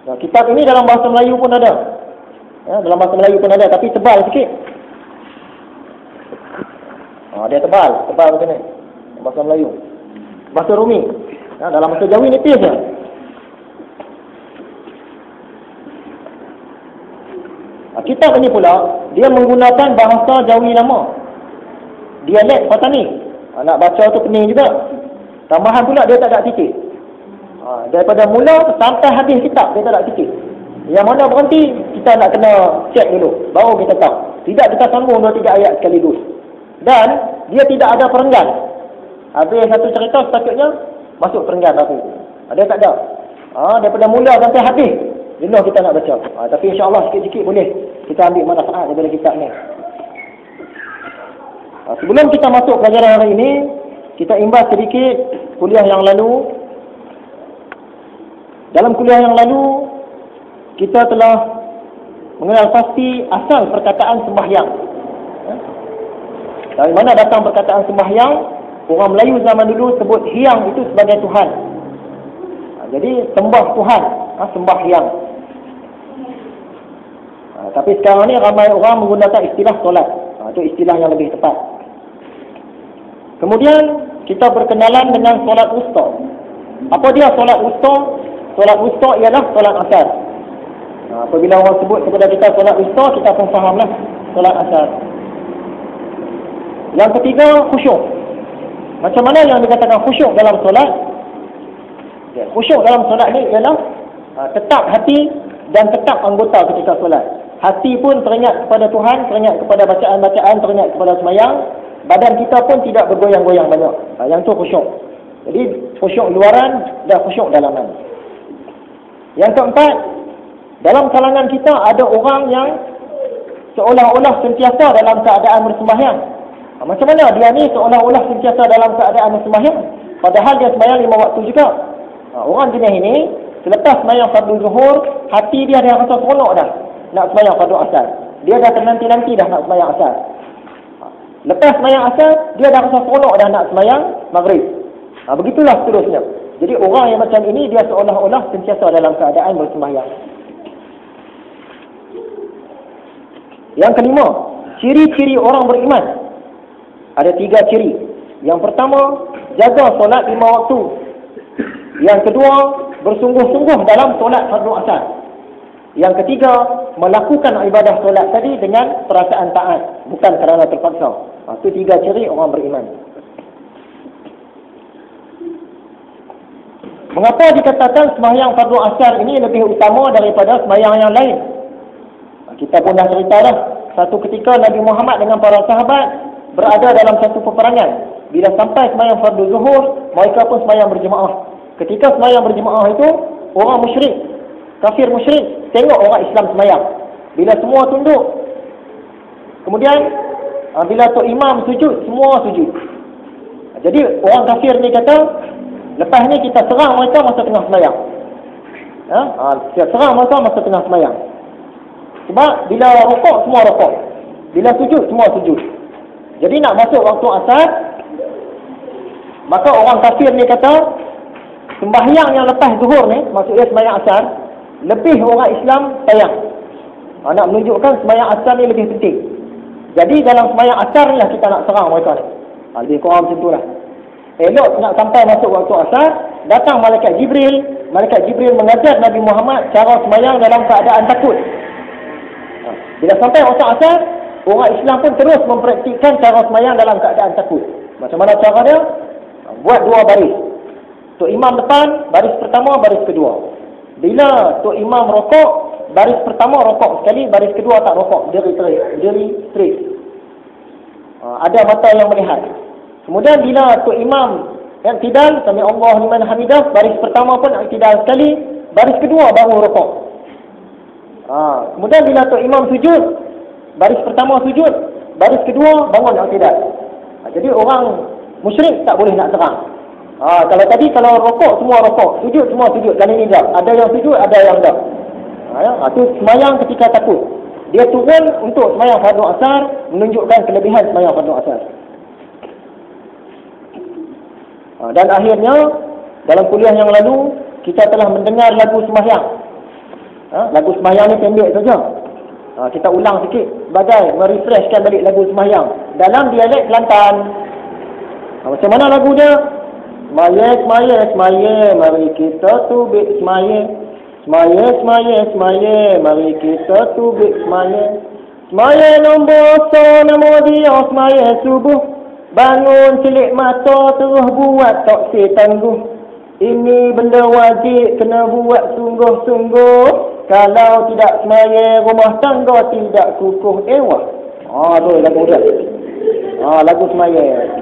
Kitab ini dalam bahasa Melayu pun ada. Dalam bahasa Melayu pun ada, tapi tebal sikit. Dia tebal macam ni. Bahasa Melayu. Bahasa Rumi. Dalam bahasa Jawi nipis je. Kitab ini pula, dia menggunakan bahasa Jawi lama. Dialek Patani. Nak baca tu pening juga. Tambahan pula dia tak ada titik. Daripada mula sampai habis kitab dia tak ada titik. Yang mana berhenti, kita nak kena cek dulu. Baru kita tahu. Tidak kita sambung 2-3 ayat sekaligus. Dan dia tidak ada perenggan. Habis satu cerita sepatutnya masuk perenggan baru. Dia tak ada. Daripada mula sampai habis jenuh kita nak baca. Tapi insya-Allah sikit-sikit boleh kita ambil manfaat daripada kitab ni. Sebelum kita masuk pelajaran hari ini, kita imbas sedikit kuliah yang lalu. Dalam kuliah yang lalu, kita telah mengenal pasti asal perkataan sembahyang. Dari mana datang perkataan sembahyang? Orang Melayu zaman dulu sebut hyang itu sebagai Tuhan. Jadi sembah Tuhan, sembahyang. Tapi sekarang ni ramai orang menggunakan istilah solat. Itu istilah yang lebih tepat. Kemudian kita berkenalan dengan solat wusta. Apa dia solat wusta? Solat wusta ialah solat asar. Apabila orang sebut kepada kita solat wusta, kita pun fahamlah solat asar. Yang ketiga, khusyuk. Macam mana yang dikatakan khusyuk dalam solat? Khusyuk dalam solat ni ialah tetap hati dan tetap anggota ketika solat. Hati pun teringat kepada Tuhan, teringat kepada bacaan-bacaan, teringat kepada semayang. Badan kita pun tidak bergoyang-goyang banyak. Yang tu khusyuk. Jadi khusyuk luaran dan khusyuk dalaman. Yang keempat, dalam kalangan kita ada orang yang seolah-olah sentiasa dalam keadaan bersembahyang. Macam mana dia ni seolah-olah sentiasa dalam keadaan bersembahyang? Padahal dia sembahyang 5 waktu juga. Orang jenis ini, selepas sembahyang fardu zuhur, hati dia dah rasa seronok dah nak sembahyang fardu asar. Dia dah nanti-nanti dah nak sembahyang asar. Lepas sembahyang asar, dia dah rasa seronok dah nak sembahyang maghrib. Begitulah seterusnya. Jadi orang yang macam ini, dia seolah-olah sentiasa dalam keadaan bersembahyang. Yang kelima, ciri-ciri orang beriman. Ada 3 ciri. Yang pertama, jaga solat 5 waktu. Yang kedua, bersungguh-sungguh dalam solat fardu asar. Yang ketiga, melakukan ibadah solat tadi dengan perasaan taat, bukan kerana terpaksa. Itu 3 ciri orang beriman. Mengapa dikatakan sembahyang fardu asar ini lebih utama daripada sembahyang yang lain? Kita pun dah cerita dah. Satu ketika Nabi Muhammad dengan para sahabat berada dalam satu peperangan. Bila sampai sembahyang fardu zuhur, mereka pun sembahyang berjemaah. Ketika sembahyang berjemaah itu, orang musyrik, kafir musyrik, tengok orang Islam sembahyang. Bila semua tunduk, kemudian bila Tok Imam sujud, semua sujud. Jadi orang kafir ni kata, lepas ni kita serang mereka masa tengah sembahyang. Kita serang mereka masa tengah sembahyang. Sebab bila rokok, semua rokok. Bila sujud, semua sujud. Jadi nak masuk waktu asar, maka orang kafir ni kata, sembahyang yang lepas zuhur ni, maksudnya sembahyang asar, lebih orang Islam sayang. Nak menunjukkan sembahyang asar ni lebih penting. Jadi dalam sembahyang asar ni lah kita nak serang mereka ni. Lebih kurang macam tu lah. Elok nak sampai masuk waktu asar, datang Malaikat Jibril. Malaikat Jibril mengajar Nabi Muhammad cara sembahyang dalam keadaan takut. Bila sampai waktu asar, orang Islam pun terus mempraktikkan cara sembahyang dalam keadaan takut. Macam mana cara dia? Buat 2 baris. Tok Imam depan, baris pertama, baris kedua. Bila Tok Imam rokok, baris pertama rokok sekali, baris kedua tak rokok, berdiri straight. Ada mata yang melihat. Kemudian bila Tok Imam yang tidal, sami Allah liman hamidah, baris pertama pun tidal sekali, baris kedua baru rokok. Kemudian bila Tok Imam sujud, baris pertama sujud, baris kedua bangun i'tidal. Jadi orang musyrik tak boleh nak serang. Kalau tadi kalau rokok, semua rokok, sujud semua sujud, kali ni tak. Ada yang sujud, ada yang tak. Itu sembahyang ketika takut. Dia turun untuk sembahyang fardu asar, menunjukkan kelebihan sembahyang fardu asar. Dan akhirnya dalam kuliah yang lalu kita telah mendengar lagu sembahyang. Lagu sembahyang ni pendek saja. Kita ulang sikit sebagai merefreshkan balik lagu sembahyang dalam dialek Kelantan. Macam mana lagu dia? Semaya, semaya, semaya, mari kita tubik semaya. Semaya, semaya, semaya, mari kita tubik semaya. Semaya nombor so namo dia semaya subuh. Bangun celik mata terus buat tak setangguh. Ini benda wajib kena buat sungguh-sungguh. Kalau tidak semaya rumah tangga tidak kukuh ewah. Tu lagu dia. Lagu semaya.